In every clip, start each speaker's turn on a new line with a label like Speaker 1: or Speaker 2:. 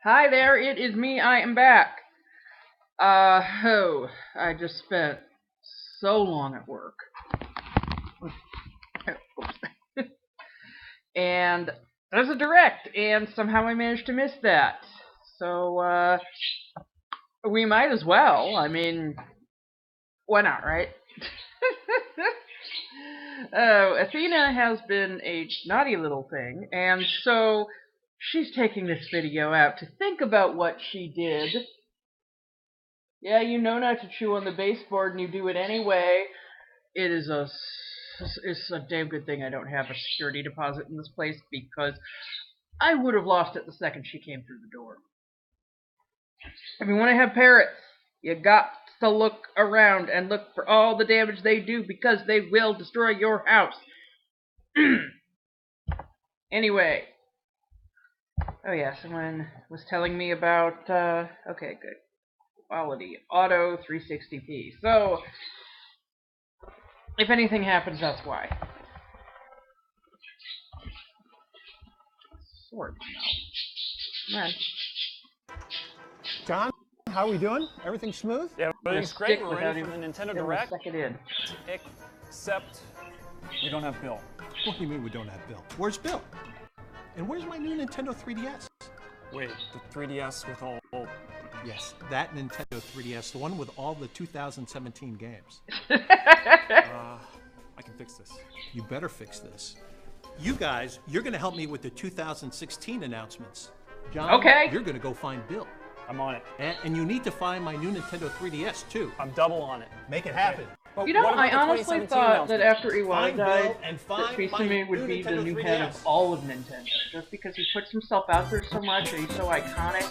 Speaker 1: Hi there, it is me, I am back. I just spent so long at work. And there's a direct, and somehow I managed to miss that. So, we might as well. I mean, why not, right? Oh, Athena has been a naughty little thing, and so she's taking this video out to think about what she did. Yeah, you know not to chew on the baseboard, and you do it anyway. It's a damn good thing I don't have a security deposit in this place because I would have lost it the second she came through the door. If you want to have parrots, you got to look around and look for all the damage they do because they will destroy your house. Anyway. Oh yeah, someone was telling me about, okay, good. Quality. Auto 360p. So, if anything happens, that's why. Sword. No. Come on.
Speaker 2: John, how are we doing? Everything smooth?
Speaker 3: Yeah, everything's great. We're ready for the Nintendo Direct. Except we don't have Bill.
Speaker 2: What do you mean we don't have Bill? Where's Bill? And where's my new Nintendo 3DS?
Speaker 3: Wait, the 3DS with all...
Speaker 2: Yes, that Nintendo 3DS, the one with all the 2017 games.
Speaker 3: I can fix this.
Speaker 2: You better fix this. You guys, you're going to help me with the 2016 announcements. John,
Speaker 1: okay.
Speaker 2: You're going to go find Bill.
Speaker 3: I'm on it.
Speaker 2: And you need to find my new Nintendo 3DS, too.
Speaker 3: I'm double on it.
Speaker 2: Make it happen.
Speaker 3: But
Speaker 1: you know, I honestly thought that after Iwata died, that Fisame would be the new head of all of Nintendo, just because he puts himself out there so much and he's so iconic.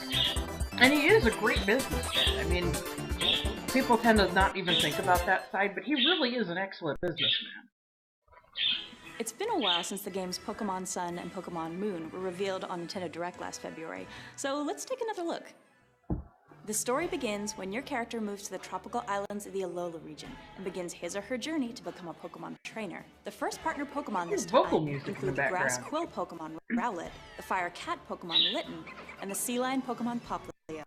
Speaker 1: And he is a great businessman. I mean, people tend to not even think about that side, but he really is an excellent businessman.
Speaker 4: It's been a while since the games Pokemon Sun and Pokemon Moon were revealed on Nintendo Direct last February, so let's take another look. The story begins when your character moves to the tropical islands of the Alola region and begins his or her journey to become a Pokemon trainer. The first partner Pokemon this time include the grass quill Pokemon Rowlet, the fire cat Pokemon Litten, and the sea lion Pokemon Poplio.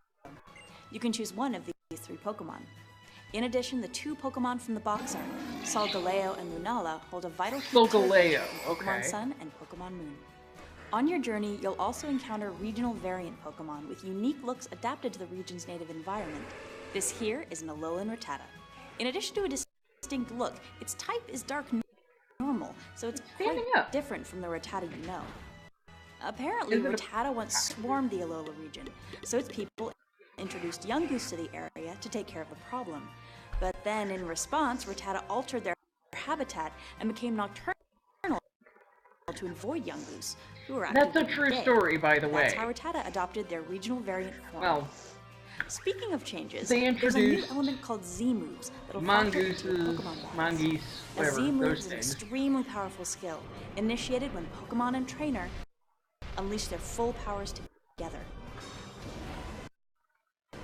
Speaker 4: You can choose one of these three Pokemon. In addition, the two Pokemon from the box art, Solgaleo and Lunala, hold a vital key to Pokemon Sun and Pokemon Moon. On your journey, you'll also encounter regional variant Pokemon with unique looks adapted to the region's native environment. This here is an Alolan Rattata. In addition to a distinct look, its type is dark normal, so it's quite different from the Rattata you know. Apparently, Rattata once swarmed the Alola region, so its people introduced Yungoos to the area to take care of the problem. But then, in response, Rattata altered their habitat and became nocturnal to avoid Yungoos, who were active.
Speaker 1: That's a true story, by the way.
Speaker 4: That's how Rattata adopted their regional variant form.
Speaker 1: Well,
Speaker 4: speaking of changes,
Speaker 1: they
Speaker 4: there's a new
Speaker 1: introduced
Speaker 4: element called Z-moves that'll
Speaker 1: Mongooses, Mongoose, whatever,
Speaker 4: Z-moves is
Speaker 1: those
Speaker 4: an
Speaker 1: things.
Speaker 4: extremely powerful skill, initiated when Pokemon and Trainer unleash their full powers together.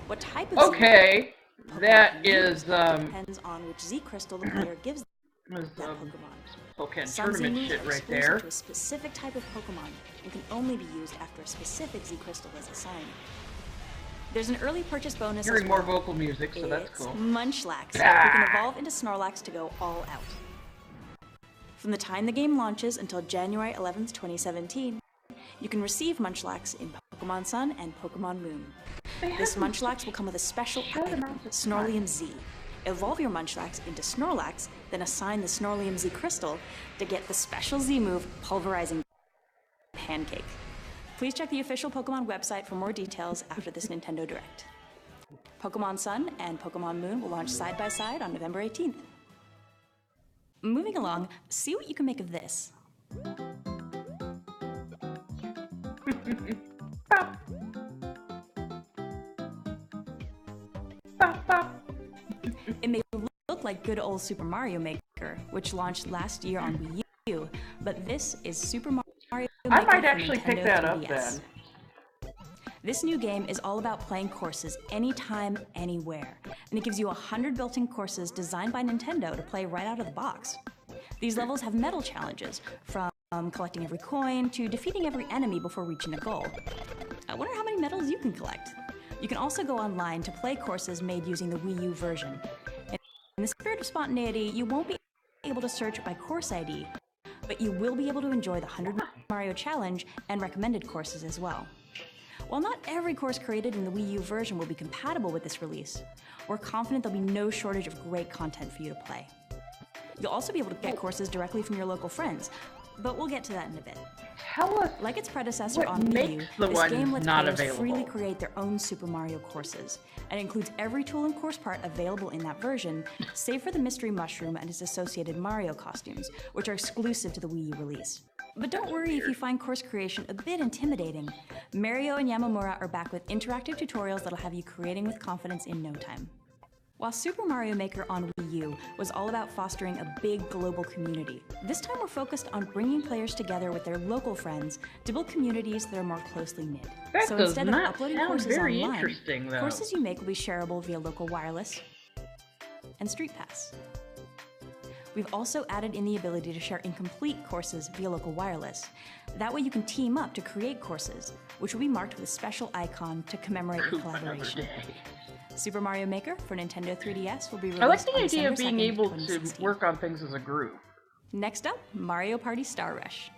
Speaker 4: What type of
Speaker 1: Okay, that is,
Speaker 4: depends on which Z crystal the player gives that Pokemon.
Speaker 1: Pokemon
Speaker 4: Some
Speaker 1: tournament
Speaker 4: Z-moves
Speaker 1: shit
Speaker 4: are
Speaker 1: right
Speaker 4: exclusive
Speaker 1: there.
Speaker 4: to a specific type of Pokemon and can only be used after a specific Z crystal is assigned. There's an early purchase bonus
Speaker 1: Hearing
Speaker 4: as well.
Speaker 1: more vocal music, so that's cool.
Speaker 4: Munchlax, who can evolve into Snorlax to go all out. From the time the game launches until January 11th, 2017, you can receive Munchlax in Pokemon Sun and Pokemon Moon. This Munchlax will come with a special item, Snorlium Z. Evolve your Munchlax into Snorlax, then assign the Snorlium Z crystal to get the special Z move, Pulverizing Pancake. Please check the official Pokemon website for more details after this Nintendo Direct. Pokemon Sun and Pokemon Moon will launch side by side on November 18th. Moving along, see what you can make of this. It may look like good old Super Mario Maker, which launched last year on Wii U, but this is Super Mario Maker
Speaker 1: I might
Speaker 4: for
Speaker 1: actually
Speaker 4: Nintendo
Speaker 1: pick that
Speaker 4: 3DS.
Speaker 1: up then.
Speaker 4: This new game is all about playing courses anytime, anywhere, and it gives you 100 built-in courses designed by Nintendo to play right out of the box. These levels have medal challenges, from collecting every coin to defeating every enemy before reaching a goal. I wonder how many medals you can collect. You can also go online to play courses made using the Wii U version. In the spirit of spontaneity, you won't be able to search by course ID, but you will be able to enjoy the 100 Mario Challenge and recommended courses as well. While not every course created in the Wii U version will be compatible with this release, we're confident there'll be no shortage of great content for you to play. You'll also be able to get courses directly from your local friends, but we'll get to that in a bit.
Speaker 1: Tell us
Speaker 4: like its predecessor
Speaker 1: what
Speaker 4: on Wii U,
Speaker 1: makes the
Speaker 4: this
Speaker 1: one
Speaker 4: game lets
Speaker 1: not
Speaker 4: players
Speaker 1: available.
Speaker 4: freely create their own Super Mario courses, and includes every tool and course part available in that version, save for the Mystery Mushroom and its associated Mario costumes, which are exclusive to the Wii U release. But don't worry if you find course creation a bit intimidating. Mario and Yamamura are back with interactive tutorials that'll have you creating with confidence in no time. While Super Mario Maker on Wii U was all about fostering a big global community, this time we're focused on bringing players together with their local friends to build communities that are more closely knit.
Speaker 1: That
Speaker 4: So
Speaker 1: does
Speaker 4: instead of
Speaker 1: not
Speaker 4: uploading
Speaker 1: sound
Speaker 4: courses
Speaker 1: very
Speaker 4: online,
Speaker 1: interesting, though.
Speaker 4: courses you make will be shareable via local wireless and Street Pass. We've also added in the ability to share incomplete courses via local wireless. That way you can team up to create courses, which will be marked with a special icon to commemorate your collaboration. Super Mario Maker for Nintendo 3DS will be released
Speaker 1: I like the
Speaker 4: on
Speaker 1: idea of
Speaker 4: December
Speaker 1: being
Speaker 4: 2nd,
Speaker 1: able to
Speaker 4: 2016.
Speaker 1: work on things as a group.
Speaker 4: Next up, Mario Party Star Rush.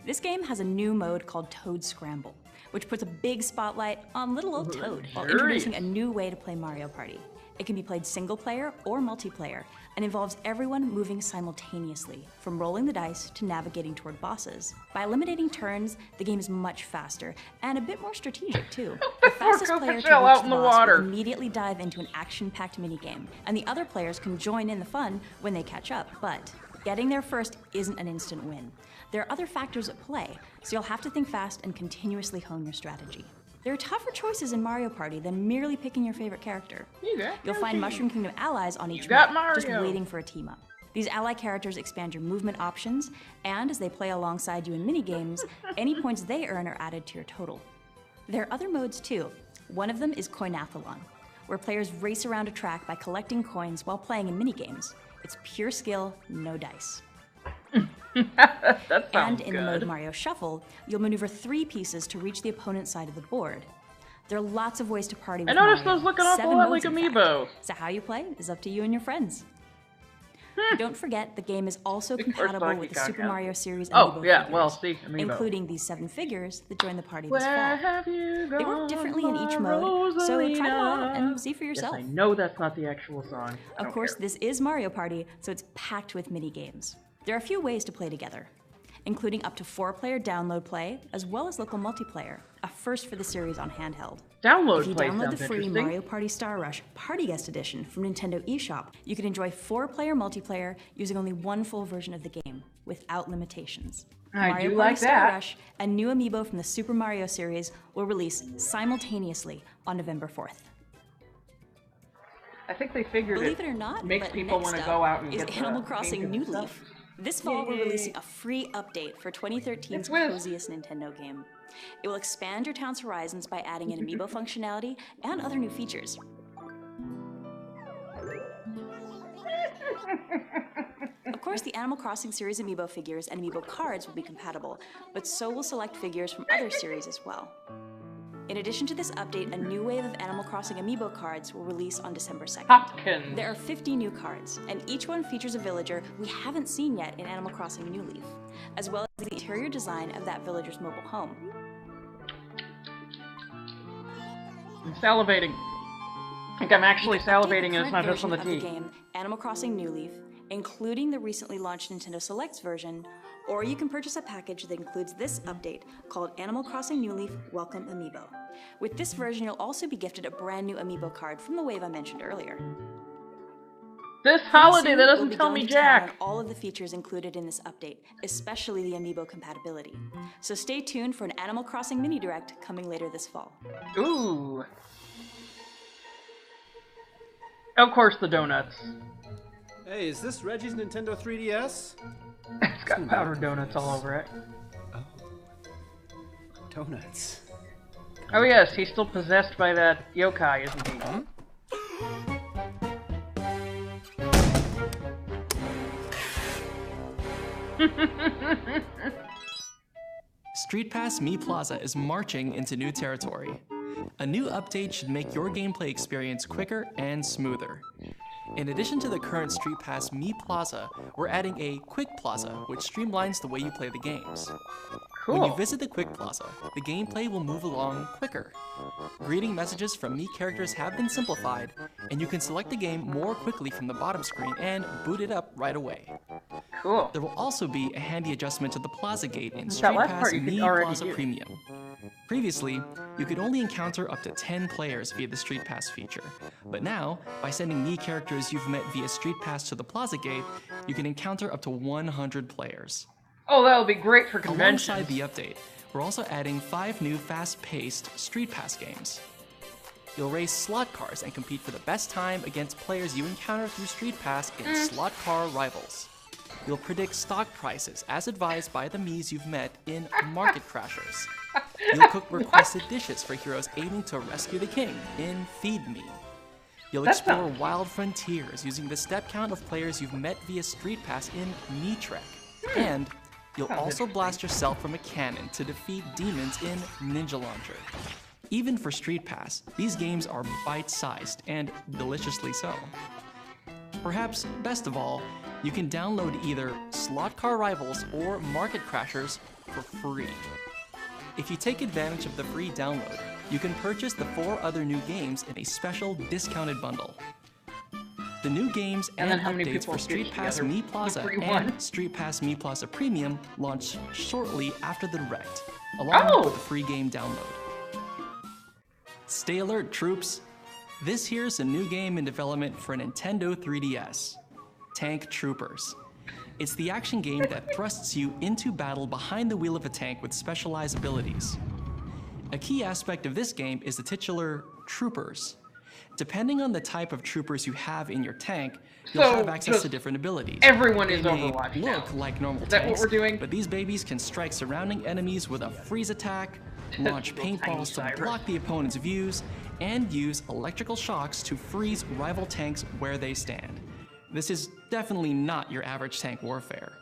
Speaker 4: This game has a new mode called Toad Scramble, which puts a big spotlight on little old Toad while introducing a new way to play Mario Party. It can be played single player or multiplayer, and involves everyone moving simultaneously, from rolling the dice to navigating toward bosses. By eliminating turns, the game is much faster, and a bit more strategic too. The fastest player to
Speaker 1: Shell
Speaker 4: reach
Speaker 1: out
Speaker 4: the
Speaker 1: in the
Speaker 4: boss
Speaker 1: water.
Speaker 4: will immediately dive into an action-packed minigame, and the other players can join in the fun when they catch up. But getting there first isn't an instant win. There are other factors at play, so you'll have to think fast and continuously hone your strategy. There are tougher choices in Mario Party than merely picking your favorite character. You'll find Mushroom Kingdom allies on each map, just waiting for a team-up. These ally characters expand your movement options, and as they play alongside you in minigames, any points they earn are added to your total. There are other modes too. One of them is Coinathlon, where players race around a track by collecting coins while playing in minigames. It's pure skill, no dice.
Speaker 1: That sounds
Speaker 4: And in
Speaker 1: good.
Speaker 4: the mode Mario Shuffle, you'll maneuver 3 pieces to reach the opponent's side of the board. There are lots of ways to party with
Speaker 1: I noticed
Speaker 4: Mario.
Speaker 1: those look an awful
Speaker 4: 7
Speaker 1: lot
Speaker 4: modes,
Speaker 1: like
Speaker 4: in fact.
Speaker 1: Amiibo.
Speaker 4: So how you play is up to you and your friends. Don't forget, the game is also
Speaker 1: Of course,
Speaker 4: compatible
Speaker 1: Donkey
Speaker 4: with the
Speaker 1: Kong
Speaker 4: Super
Speaker 1: has-
Speaker 4: Mario series
Speaker 1: Oh,
Speaker 4: Amiibo
Speaker 1: yeah,
Speaker 4: figures,
Speaker 1: well, see, Amiibo.
Speaker 4: including these 7 figures that join the party this
Speaker 1: Where
Speaker 4: fall.
Speaker 1: have you gone,
Speaker 4: They work differently in each
Speaker 1: my
Speaker 4: mode, so try them out
Speaker 1: Rosalina?
Speaker 4: and see for yourself.
Speaker 1: Yes, I know that's not the actual song. I
Speaker 4: Of
Speaker 1: don't
Speaker 4: course,
Speaker 1: care.
Speaker 4: this is Mario Party, so it's packed with mini-games. There are a few ways to play together, including up to 4-player download play, as well as local multiplayer, a first for the series on handheld.
Speaker 1: Download
Speaker 4: If you
Speaker 1: play
Speaker 4: download the
Speaker 1: sounds
Speaker 4: free
Speaker 1: interesting.
Speaker 4: Mario Party Star Rush Party Guest Edition from Nintendo eShop, you can enjoy 4-player multiplayer using only one full version of the game, without limitations.
Speaker 1: I
Speaker 4: Mario
Speaker 1: do
Speaker 4: Party
Speaker 1: like
Speaker 4: Star
Speaker 1: that.
Speaker 4: Rush, a new amiibo from the Super Mario series, will release simultaneously on November 4th.
Speaker 1: I think they figured
Speaker 4: Believe it or not,
Speaker 1: makes
Speaker 4: but
Speaker 1: people
Speaker 4: next
Speaker 1: want to
Speaker 4: up
Speaker 1: go out and
Speaker 4: is
Speaker 1: get
Speaker 4: Animal
Speaker 1: the
Speaker 4: Crossing
Speaker 1: games
Speaker 4: New
Speaker 1: and stuff.
Speaker 4: Leaf. This fall, we're releasing a free update for 2013's coziest Nintendo game. It will expand your town's horizons by adding in amiibo functionality and other new features. Of course, the Animal Crossing series amiibo figures and amiibo cards will be compatible, but so will select figures from other series as well. In addition to this update, a new wave of Animal Crossing amiibo cards will release on December 2nd.
Speaker 1: Hopkins.
Speaker 4: There are 50 new cards, and each one features a villager we haven't seen yet in Animal Crossing New Leaf, as well as the interior design of that villager's mobile home.
Speaker 1: I'm salivating. I think I'm actually
Speaker 4: You can update
Speaker 1: salivating, and it's
Speaker 4: current
Speaker 1: not just on the
Speaker 4: version of
Speaker 1: tea.
Speaker 4: game, Animal Crossing New Leaf, including the recently launched Nintendo Selects version, or you can purchase a package that includes this update called Animal Crossing New Leaf Welcome Amiibo. With this version, you'll also be gifted a brand new amiibo card from the wave I mentioned earlier.
Speaker 1: This
Speaker 4: Pretty
Speaker 1: holiday,
Speaker 4: soon,
Speaker 1: that
Speaker 4: we'll
Speaker 1: doesn't
Speaker 4: be
Speaker 1: tell
Speaker 4: going
Speaker 1: me
Speaker 4: to town on
Speaker 1: jack.
Speaker 4: all of the features included in this update, especially the amiibo compatibility. So stay tuned for an Animal Crossing mini direct coming later this fall.
Speaker 1: Ooh. Of course, the donuts.
Speaker 5: Hey, is this Reggie's Nintendo 3DS?
Speaker 1: It's got powdered donuts all over it.
Speaker 5: Donuts.
Speaker 1: Oh yes, he's still possessed by that yokai, isn't he?
Speaker 6: Street Pass Me Plaza is marching into new territory. A new update should make your gameplay experience quicker and smoother. In addition to the current Street Pass Mii Plaza, we're adding a Quick Plaza, which streamlines the way you play the games.
Speaker 1: Cool.
Speaker 6: When you visit the Quick Plaza, the gameplay will move along quicker. Greeting messages from Mii characters have been simplified, and you can select the game more quickly from the bottom screen and boot it up right away.
Speaker 1: Cool.
Speaker 6: There will also be a handy adjustment to the Plaza Gate in
Speaker 1: That
Speaker 6: Street
Speaker 1: last
Speaker 6: Pass
Speaker 1: part you could
Speaker 6: Mii
Speaker 1: already
Speaker 6: Plaza
Speaker 1: do.
Speaker 6: Premium. Previously, you could only encounter up to 10 players via the Street Pass feature, but now, by sending Mii characters you've met via Street Pass to the Plaza Gate, you can encounter up to 100 players.
Speaker 1: Oh, that'll be great for conventions.
Speaker 6: Alongside the update, we're also adding 5 new fast-paced Street Pass games. You'll race slot cars and compete for the best time against players you encounter through Street Pass in Slot Car Rivals. You'll predict stock prices as advised by the Miis you've met in Market Crashers. You'll cook requested dishes for heroes aiming to rescue the king in Feed Me. You'll explore wild frontiers using the step count of players you've met via Street Pass in Mii Trek. And you'll also blast yourself from a cannon to defeat demons in Ninja Launcher. Even for Street Pass, these games are bite-sized and deliciously so. Perhaps best of all, you can download either Slot Car Rivals or Market Crashers for free. If you take advantage of the free download, you can purchase the 4 other new games in a special discounted bundle. The new games and updates for Street Pass Mii Plaza and Street Pass Mii Plaza Premium launch shortly after the Direct, along with the free game download. Stay alert, troops! This here's a new game in development for Nintendo 3DS, Tank Troopers. It's the action game that thrusts you into battle behind the wheel of a tank with specialized abilities. A key aspect of this game is the titular Troopers. Depending on the type of troopers you have in your tank, you'll have access to different abilities.
Speaker 1: Everyone is
Speaker 6: They may
Speaker 1: Overwatch
Speaker 6: look
Speaker 1: now.
Speaker 6: like normal
Speaker 1: Is that
Speaker 6: tanks,
Speaker 1: what we're doing?
Speaker 6: but these babies can strike surrounding enemies with a freeze attack, launch paintballs to block the opponent's views, and use electrical shocks to freeze rival tanks where they stand. This is definitely not your average tank warfare.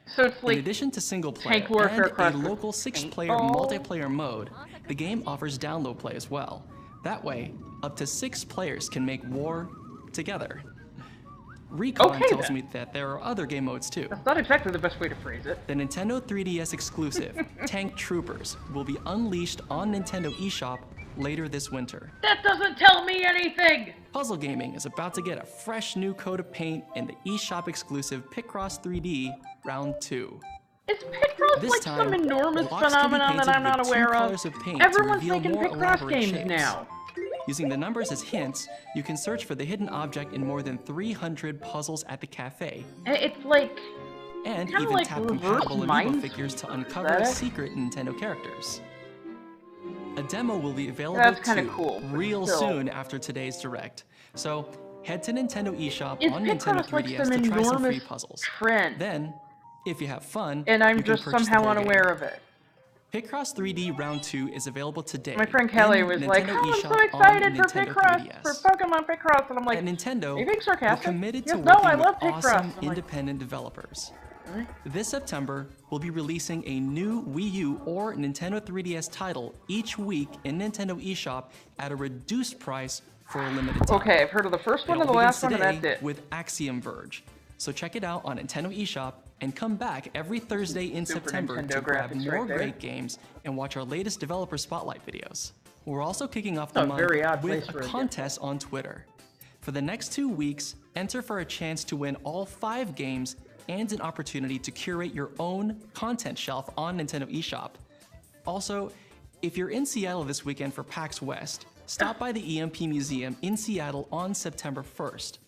Speaker 1: So it's like
Speaker 6: in addition to single player
Speaker 1: tank warfare
Speaker 6: and
Speaker 1: across
Speaker 6: a
Speaker 1: the
Speaker 6: local 6-player multiplayer mode, the game offers download play as well. That way, up to 6 players can make war together. Recon tells me that there are other game modes too.
Speaker 1: That's not exactly the best way to phrase it.
Speaker 6: The Nintendo 3DS exclusive, Tank Troopers, will be unleashed on Nintendo eShop later this winter.
Speaker 1: That doesn't tell me anything!
Speaker 6: Puzzle gaming is about to get a fresh new coat of paint in the eShop exclusive Picross 3D Round 2.
Speaker 1: Is Picross
Speaker 6: This
Speaker 1: like
Speaker 6: time,
Speaker 1: some enormous
Speaker 6: blocks can be
Speaker 1: phenomenon that I'm
Speaker 6: painted
Speaker 1: not
Speaker 6: with 2
Speaker 1: aware of?
Speaker 6: colors of paint to
Speaker 1: Everyone's
Speaker 6: reveal
Speaker 1: making
Speaker 6: more
Speaker 1: Picross
Speaker 6: elaborate
Speaker 1: games
Speaker 6: shapes.
Speaker 1: now.
Speaker 6: Using the numbers as hints, you can search for the hidden object in more than 300 puzzles at the cafe,
Speaker 1: It's like
Speaker 6: and
Speaker 1: kinda
Speaker 6: even
Speaker 1: like
Speaker 6: tap
Speaker 1: reverse
Speaker 6: compatible Amiibo
Speaker 1: Mind
Speaker 6: figures to uncover
Speaker 1: aesthetic.
Speaker 6: secret Nintendo characters. A demo will be available
Speaker 1: That's kinda
Speaker 6: too
Speaker 1: cool, but
Speaker 6: real
Speaker 1: still.
Speaker 6: soon after today's Direct. So head to Nintendo eShop
Speaker 1: Is
Speaker 6: on Nintendo
Speaker 1: Picross like
Speaker 6: 3DS
Speaker 1: some
Speaker 6: to try some free
Speaker 1: enormous
Speaker 6: puzzles.
Speaker 1: trend?
Speaker 6: Then, if you have fun,
Speaker 1: And I'm
Speaker 6: you can
Speaker 1: just
Speaker 6: purchase the
Speaker 1: somehow
Speaker 6: whole game.
Speaker 1: unaware of it.
Speaker 6: Picross 3D Round 2 is available today.
Speaker 1: My friend Kelly
Speaker 6: in
Speaker 1: was like,
Speaker 6: Nintendo
Speaker 1: "Oh, I'm so
Speaker 6: eShop
Speaker 1: excited
Speaker 6: on
Speaker 1: for
Speaker 6: Nintendo
Speaker 1: Picross,
Speaker 6: 3DS.
Speaker 1: for Pokemon Picross," and I'm like,
Speaker 6: At Nintendo,
Speaker 1: "Are you being sarcastic?"
Speaker 6: we're committed
Speaker 1: Yes,
Speaker 6: to
Speaker 1: no,
Speaker 6: working
Speaker 1: I love
Speaker 6: with
Speaker 1: Picross.
Speaker 6: awesome
Speaker 1: I'm like,
Speaker 6: independent developers. This September, we'll be releasing a new Wii U or Nintendo 3DS title each week in Nintendo eShop at a reduced price for a limited time.
Speaker 1: Okay, I've heard of the first one
Speaker 6: It
Speaker 1: and the
Speaker 6: all
Speaker 1: last one,
Speaker 6: begins
Speaker 1: and
Speaker 6: today
Speaker 1: that's it.
Speaker 6: with Axiom Verge. So check it out on Nintendo eShop and come back every Thursday in
Speaker 1: Super
Speaker 6: September
Speaker 1: Nintendo
Speaker 6: to grab
Speaker 1: graphics
Speaker 6: more
Speaker 1: right there.
Speaker 6: great games and watch our latest developer spotlight videos. We're also kicking off the
Speaker 1: A
Speaker 6: month
Speaker 1: very odd
Speaker 6: with
Speaker 1: place for
Speaker 6: a
Speaker 1: a
Speaker 6: contest on Twitter. For the next 2 weeks, enter for a chance to win all 5 games and an opportunity to curate your own content shelf on Nintendo eShop. Also, if you're in Seattle this weekend for PAX West, stop by the EMP Museum in Seattle on September 1st.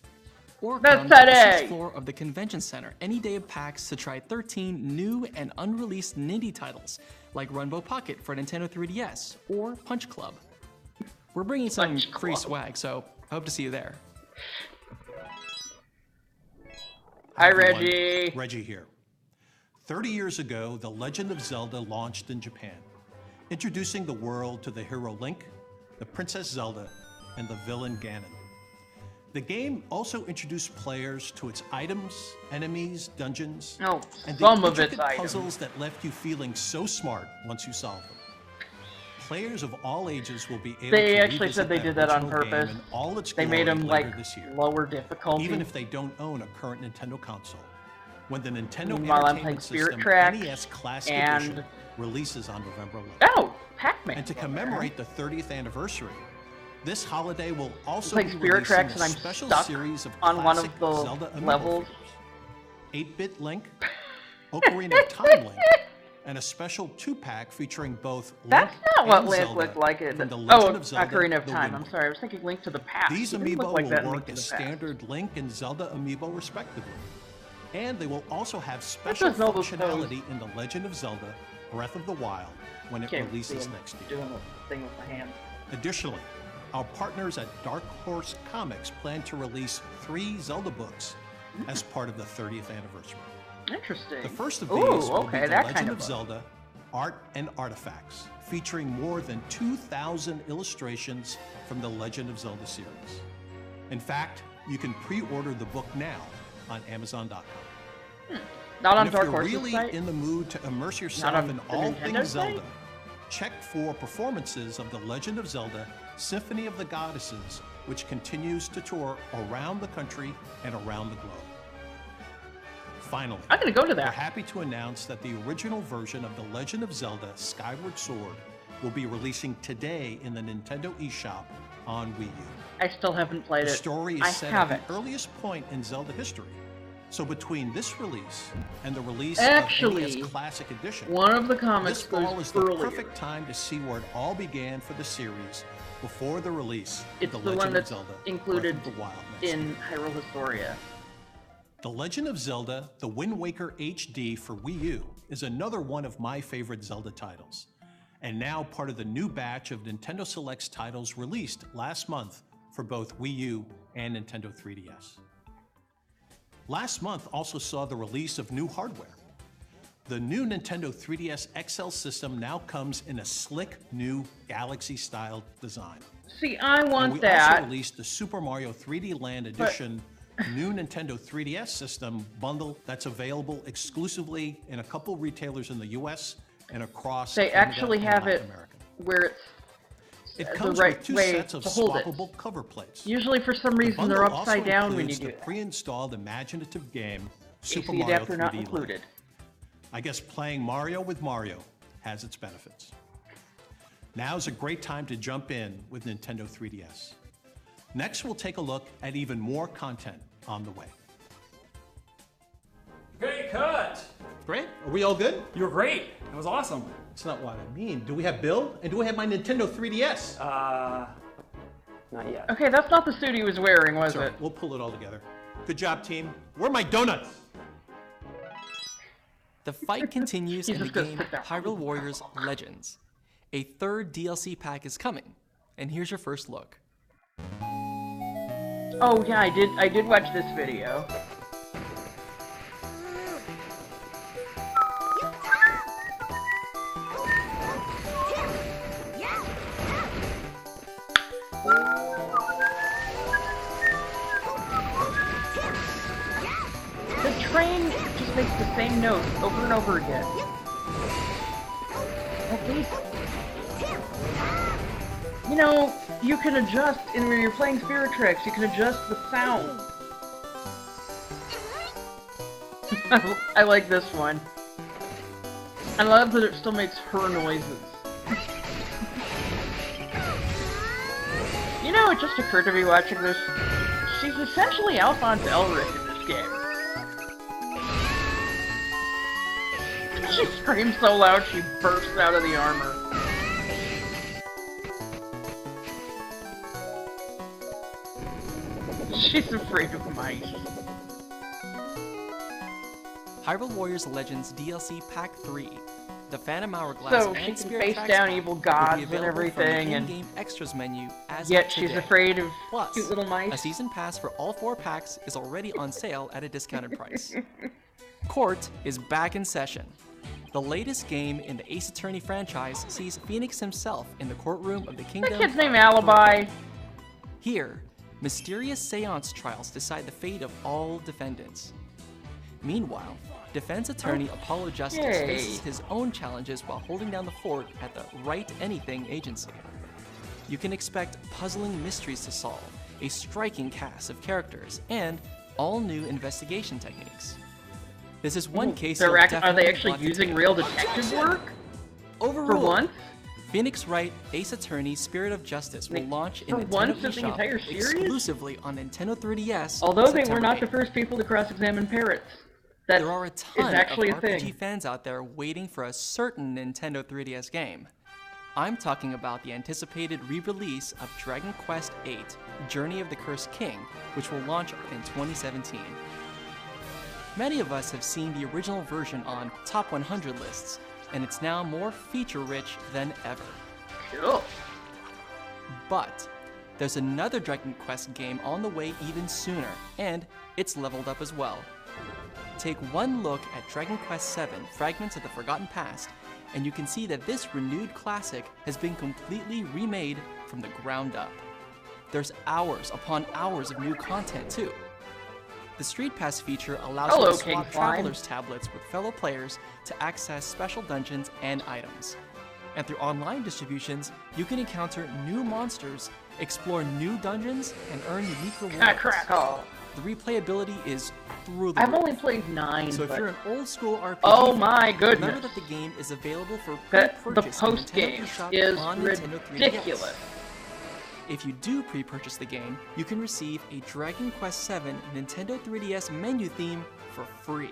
Speaker 6: Or come to the
Speaker 1: today.
Speaker 6: 6th floor of the Convention Center any day of PAX to try 13 new and unreleased Nindie titles, like Runbow Pocket for Nintendo 3DS or Punch Club. We're bringing some
Speaker 1: Punch
Speaker 6: free
Speaker 1: Club.
Speaker 6: swag, so I hope to see you there.
Speaker 1: Hi,
Speaker 2: everyone.
Speaker 1: Reggie.
Speaker 2: Reggie here. 30 years ago, The Legend of Zelda launched in Japan, introducing the world to the hero Link, the Princess Zelda, and the villain Ganon. The game also introduced players to its items, enemies, dungeons,
Speaker 1: No,
Speaker 2: and
Speaker 1: some
Speaker 2: the
Speaker 1: of its
Speaker 2: intricate
Speaker 1: items.
Speaker 2: puzzles that left you feeling so smart once you solved them. Players of all ages will be able
Speaker 1: They
Speaker 2: to
Speaker 1: actually said they did that on
Speaker 2: original game
Speaker 1: purpose.
Speaker 2: in all its
Speaker 1: They made
Speaker 2: glory
Speaker 1: them
Speaker 2: later
Speaker 1: like
Speaker 2: this year,
Speaker 1: lower difficulty.
Speaker 2: even if they don't own a current Nintendo console. When the Nintendo
Speaker 1: While I'm playing
Speaker 2: Entertainment
Speaker 1: Spirit
Speaker 2: System
Speaker 1: Tracks
Speaker 2: NES Classic
Speaker 1: and-
Speaker 2: Edition releases on November 11th.
Speaker 1: Oh, Pac-Man.
Speaker 2: And to commemorate the 30th anniversary, this holiday will also
Speaker 1: Like
Speaker 2: be
Speaker 1: Spirit
Speaker 2: releasing
Speaker 1: Tracks,
Speaker 2: a
Speaker 1: and I'm
Speaker 2: special
Speaker 1: stuck
Speaker 2: series of
Speaker 1: on one of
Speaker 2: classic
Speaker 1: the
Speaker 2: Zelda Amiibo
Speaker 1: levels.
Speaker 2: figures. 8-Bit Link, Ocarina of Time Link, and a special 2-pack featuring both Link
Speaker 1: That's not what
Speaker 2: and
Speaker 1: Link
Speaker 2: Zelda
Speaker 1: looked like in
Speaker 2: from the
Speaker 1: the
Speaker 2: Legend of Zelda,
Speaker 1: Ocarina of
Speaker 2: The
Speaker 1: Time.
Speaker 2: Wind
Speaker 1: I'm sorry, I was thinking Link to the Past.
Speaker 2: These
Speaker 1: It didn't
Speaker 2: amiibo
Speaker 1: look like that in
Speaker 2: will
Speaker 1: Link
Speaker 2: work
Speaker 1: to
Speaker 2: as
Speaker 1: the Past.
Speaker 2: standard Link and Zelda amiibo respectively. And they will also have special
Speaker 1: does Zelda's
Speaker 2: functionality in The Legend of Zelda Breath of the Wild when it
Speaker 1: Can't
Speaker 2: releases
Speaker 1: see him
Speaker 2: next year.
Speaker 1: doing the thing with my hand.
Speaker 2: Additionally, our partners at Dark Horse Comics plan to release 3 Zelda books as part of the 30th anniversary.
Speaker 1: Interesting.
Speaker 2: The first of
Speaker 1: Ooh,
Speaker 2: these will
Speaker 1: okay,
Speaker 2: be The
Speaker 1: that
Speaker 2: Legend
Speaker 1: kind
Speaker 2: of
Speaker 1: book.
Speaker 2: Zelda Art and Artifacts, featuring more than 2,000 illustrations from the Legend of Zelda series. In fact, you can pre-order the book now on Amazon.com.
Speaker 1: Not on
Speaker 2: And if
Speaker 1: Dark
Speaker 2: you're
Speaker 1: Horse's
Speaker 2: really
Speaker 1: site?
Speaker 2: in the mood to immerse yourself
Speaker 1: on
Speaker 2: in
Speaker 1: the
Speaker 2: all
Speaker 1: Nintendo
Speaker 2: things
Speaker 1: site?
Speaker 2: Zelda, check for performances of The Legend of Zelda Symphony of the Goddesses, which continues to tour around the country and around the globe. Finally,
Speaker 1: I'm gonna go to
Speaker 2: we're
Speaker 1: that.
Speaker 2: happy to announce that the original version of The Legend of Zelda Skyward Sword will be releasing today in the Nintendo eShop on Wii U.
Speaker 1: I still haven't played
Speaker 2: The
Speaker 1: it.
Speaker 2: story is
Speaker 1: I
Speaker 2: set
Speaker 1: have
Speaker 2: at
Speaker 1: it.
Speaker 2: the earliest point in Zelda history. So between this release and the release
Speaker 1: Actually,
Speaker 2: of NES Classic Edition,
Speaker 1: One of the comics
Speaker 2: this fall
Speaker 1: goes
Speaker 2: is the
Speaker 1: earlier.
Speaker 2: perfect time to see where it all began for the series before the release
Speaker 1: It's
Speaker 2: of
Speaker 1: the
Speaker 2: The
Speaker 1: one
Speaker 2: Legend of
Speaker 1: that's
Speaker 2: Zelda
Speaker 1: included
Speaker 2: Breath of the Wild next
Speaker 1: in
Speaker 2: year.
Speaker 1: Hyrule Historia.
Speaker 2: The Legend of Zelda The Wind Waker HD for Wii U is another one of my favorite Zelda titles, and now part of the new batch of Nintendo Selects titles released last month for both Wii U and Nintendo 3DS. Last month also saw the release of new hardware. The new Nintendo 3DS XL system now comes in a slick new Galaxy-style design.
Speaker 1: See, I
Speaker 2: And
Speaker 1: want
Speaker 2: we
Speaker 1: that.
Speaker 2: also released the Super Mario 3D Land Edition new Nintendo 3DS system bundle that's available exclusively in a couple retailers in the US and across
Speaker 1: They
Speaker 2: Canada
Speaker 1: actually
Speaker 2: and
Speaker 1: have
Speaker 2: Latin
Speaker 1: it
Speaker 2: America.
Speaker 1: where it's
Speaker 2: It
Speaker 1: the
Speaker 2: comes
Speaker 1: right
Speaker 2: with 2
Speaker 1: way
Speaker 2: sets of
Speaker 1: to hold it.
Speaker 2: swappable cover plates.
Speaker 1: Usually, for some
Speaker 2: The
Speaker 1: reason, they're
Speaker 2: bundle
Speaker 1: upside
Speaker 2: also
Speaker 1: down when you
Speaker 2: includes
Speaker 1: do
Speaker 2: the
Speaker 1: that.
Speaker 2: pre-installed imaginative game Super
Speaker 1: AC
Speaker 2: Mario 3D
Speaker 1: adapter not
Speaker 2: Land.
Speaker 1: included.
Speaker 2: I guess playing Mario with Mario has its benefits. Now's a great time to jump in with Nintendo 3DS. Next, we'll take a look at even more content on the way.
Speaker 3: Great cut!
Speaker 2: Great. Are we all good?
Speaker 3: You were great. That was awesome.
Speaker 2: That's not what I mean. Do we have Bill? And do I have my Nintendo 3DS?
Speaker 3: Not yet.
Speaker 1: Okay, that's not the suit he was wearing, was
Speaker 2: Sorry,
Speaker 1: it?
Speaker 2: we'll pull it all together. Good job, team. Where are my donuts?
Speaker 6: The fight continues
Speaker 1: He's
Speaker 6: in the
Speaker 1: just gonna
Speaker 6: game
Speaker 1: sit down.
Speaker 6: Hyrule Warriors Legends. A third DLC pack is coming, and here's your first look.
Speaker 1: Oh yeah, I did watch this video. The train just makes the same note over and over again. At least, you know, you can adjust, and when you're playing Spirit Tracks, you can adjust the sound. I like this one. I love that it still makes her noises. You know, it just occurred to me watching this. She's essentially Alphonse Elric in this game. She screams so loud she bursts out of the armor. She's afraid of mice.
Speaker 6: Hyrule Warriors Legends DLC Pack 3. The Phantom Hourglass
Speaker 1: So
Speaker 6: and
Speaker 1: she can
Speaker 6: Spirit
Speaker 1: face
Speaker 6: Tracks
Speaker 1: down
Speaker 6: pack
Speaker 1: evil
Speaker 6: will be
Speaker 1: gods and
Speaker 6: available
Speaker 1: everything,
Speaker 6: from the
Speaker 1: and
Speaker 6: in-game extras menu as
Speaker 1: yet
Speaker 6: of
Speaker 1: she's
Speaker 6: today.
Speaker 1: afraid of
Speaker 6: Plus,
Speaker 1: cute little mice.
Speaker 6: a season pass for all 4 packs is already on sale at a discounted price. Court is back in session. The latest game in the Ace Attorney franchise sees Phoenix himself in the courtroom of the Kingdom.
Speaker 1: That kid's name
Speaker 6: of
Speaker 1: Alibi.
Speaker 6: Here, mysterious seance trials decide the fate of all defendants. Meanwhile, defense attorney Apollo Justice
Speaker 1: Yay.
Speaker 6: faces his own challenges while holding down the fort at the Write Anything agency. You can expect puzzling mysteries to solve, a striking cast of characters, and all new investigation techniques. This is one case
Speaker 1: Are
Speaker 6: you'll
Speaker 1: they
Speaker 6: definitely
Speaker 1: actually
Speaker 6: want to
Speaker 1: using
Speaker 6: take.
Speaker 1: real detective work?
Speaker 6: Overruled.
Speaker 1: For once?
Speaker 6: Phoenix Wright Ace Attorney Spirit of Justice will launch in
Speaker 1: For
Speaker 6: Nintendo
Speaker 1: once in the
Speaker 6: eShop
Speaker 1: entire series?
Speaker 6: exclusively on Nintendo 3DS.
Speaker 1: Although they were
Speaker 6: September
Speaker 1: not the
Speaker 6: 8th.
Speaker 1: first people to cross-examine parrots. That
Speaker 6: There are a
Speaker 1: is
Speaker 6: ton of
Speaker 1: actually a
Speaker 6: RPG
Speaker 1: thing.
Speaker 6: fans out there waiting for a certain Nintendo 3DS game. I'm talking about the anticipated re-release of Dragon Quest VIII: Journey of the Cursed King, which will launch in 2017. Many of us have seen the original version on Top 100 lists, and it's now more feature-rich than ever.
Speaker 1: Cool.
Speaker 6: But there's another Dragon Quest game on the way even sooner, and it's leveled up as well. Take one look at Dragon Quest VII: Fragments of the Forgotten Past, and you can see that this renewed classic has been completely remade from the ground up. There's hours upon hours of new content too. The Street Pass feature allows you to swap
Speaker 1: King Slime.
Speaker 6: Traveler's tablets with fellow players to access special dungeons and items. And through online distributions, you can encounter new monsters, explore new dungeons, and earn unique rewards.
Speaker 1: Crackle.
Speaker 6: The replayability is through the
Speaker 1: I've
Speaker 6: roof.
Speaker 1: only played 9,
Speaker 6: So if
Speaker 1: but
Speaker 6: you're an old school RPG
Speaker 1: oh
Speaker 6: fan,
Speaker 1: my
Speaker 6: remember
Speaker 1: goodness.
Speaker 6: that the game is available for
Speaker 1: That the
Speaker 6: pre-purchase in Nintendo
Speaker 1: post-game
Speaker 6: eShop
Speaker 1: is
Speaker 6: on Nintendo 3DS.
Speaker 1: ridiculous.
Speaker 6: If you do pre-purchase the game, you can receive a Dragon Quest VII Nintendo 3DS menu theme for free.